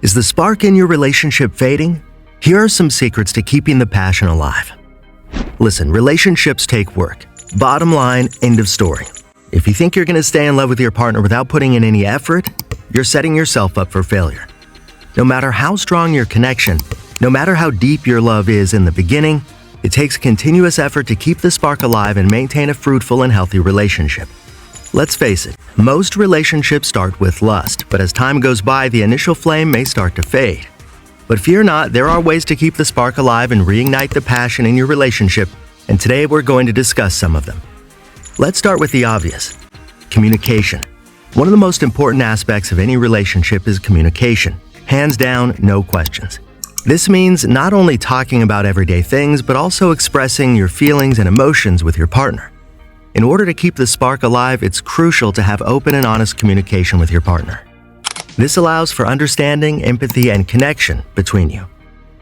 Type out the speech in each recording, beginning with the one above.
Is the spark in your relationship fading? Here are some secrets to keeping the passion alive. Listen, relationships take work. Bottom line, end of story. If you think you're going to stay in love with your partner without putting in any effort, you're setting yourself up for failure. No matter how strong your connection, no matter how deep your love is in the beginning, it takes continuous effort to keep the spark alive and maintain a fruitful and healthy relationship. Let's face it, most relationships start with lust, but as time goes by, the initial flame may start to fade. But fear not, there are ways to keep the spark alive and reignite the passion in your relationship, and today we're going to discuss some of them. Let's start with the obvious. Communication. One of the most important aspects of any relationship is communication. Hands down, no questions. This means not only talking about everyday things, but also expressing your feelings and emotions with your partner. In order to keep the spark alive, it's crucial to have open and honest communication with your partner. This allows for understanding, empathy, and connection between you.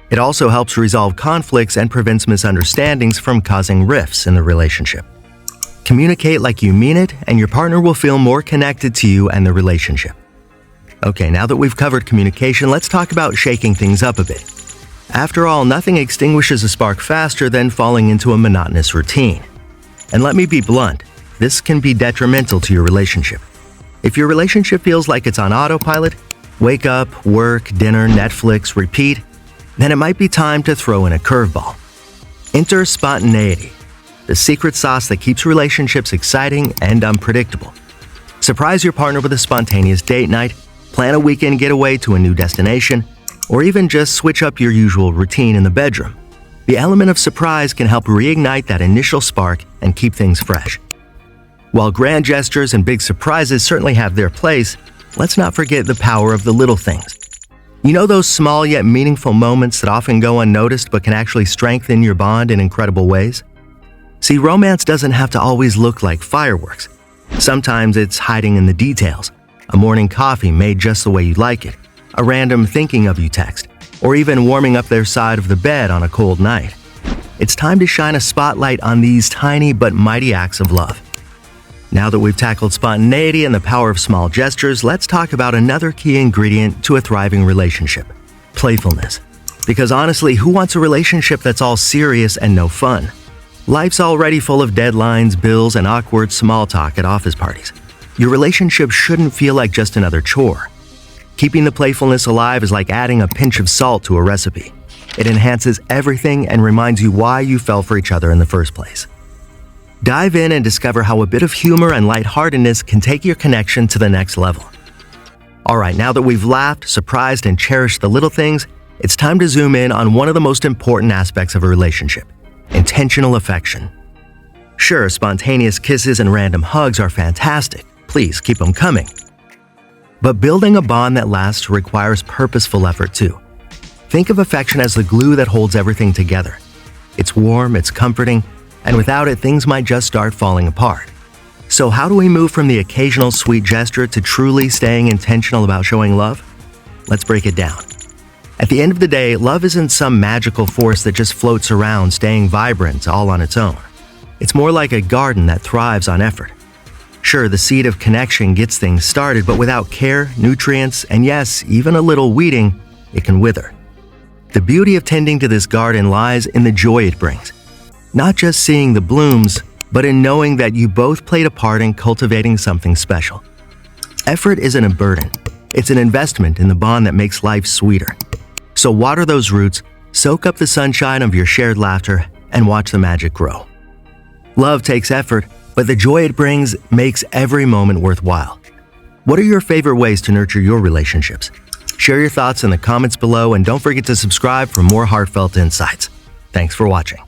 It also helps resolve conflicts and prevents misunderstandings from causing rifts in the relationship. Communicate like you mean it, and your partner will feel more connected to you and the relationship. Okay, now that we've covered communication, let's talk about shaking things up a bit. After all, nothing extinguishes a spark faster than falling into a monotonous routine. And let me be blunt, this can be detrimental to your relationship. If your relationship feels like it's on autopilot, wake up, work, dinner, Netflix, repeat, then it might be time to throw in a curveball. Enter spontaneity, the secret sauce that keeps relationships exciting and unpredictable. Surprise your partner with a spontaneous date night, plan a weekend getaway to a new destination, or even just switch up your usual routine in the bedroom. The element of surprise can help reignite that initial spark and keep things fresh. While grand gestures and big surprises certainly have their place, let's not forget the power of the little things. You know those small yet meaningful moments that often go unnoticed but can actually strengthen your bond in incredible ways? See, romance doesn't have to always look like fireworks. Sometimes it's hiding in the details. A morning coffee made just the way you like it, a random thinking of you text, or even warming up their side of the bed on a cold night. It's time to shine a spotlight on these tiny but mighty acts of love. Now that we've tackled spontaneity and the power of small gestures, let's talk about another key ingredient to a thriving relationship: playfulness. Because honestly, who wants a relationship that's all serious and no fun? Life's already full of deadlines, bills, and awkward small talk at office parties. Your relationship shouldn't feel like just another chore. Keeping the playfulness alive is like adding a pinch of salt to a recipe. It enhances everything and reminds you why you fell for each other in the first place. Dive in and discover how a bit of humor and lightheartedness can take your connection to the next level. All right, now that we've laughed, surprised, and cherished the little things, it's time to zoom in on one of the most important aspects of a relationship: intentional affection. Sure, spontaneous kisses and random hugs are fantastic. Please keep them coming. But building a bond that lasts requires purposeful effort too. Think of affection as the glue that holds everything together. It's warm, it's comforting, and without it, things might just start falling apart. So how do we move from the occasional sweet gesture to truly staying intentional about showing love? Let's break it down. At the end of the day, love isn't some magical force that just floats around, staying vibrant all on its own. It's more like a garden that thrives on effort. Sure, the seed of connection gets things started, but without care, nutrients, and yes, even a little weeding, it can wither. The beauty of tending to this garden lies in the joy it brings. Not just seeing the blooms, but in knowing that you both played a part in cultivating something special. Effort isn't a burden. It's an investment in the bond that makes life sweeter. So water those roots, soak up the sunshine of your shared laughter, and watch the magic grow. Love takes effort, but the joy it brings makes every moment worthwhile. What are your favorite ways to nurture your relationships? Share your thoughts in the comments below, and don't forget to subscribe for more heartfelt insights. Thanks for watching.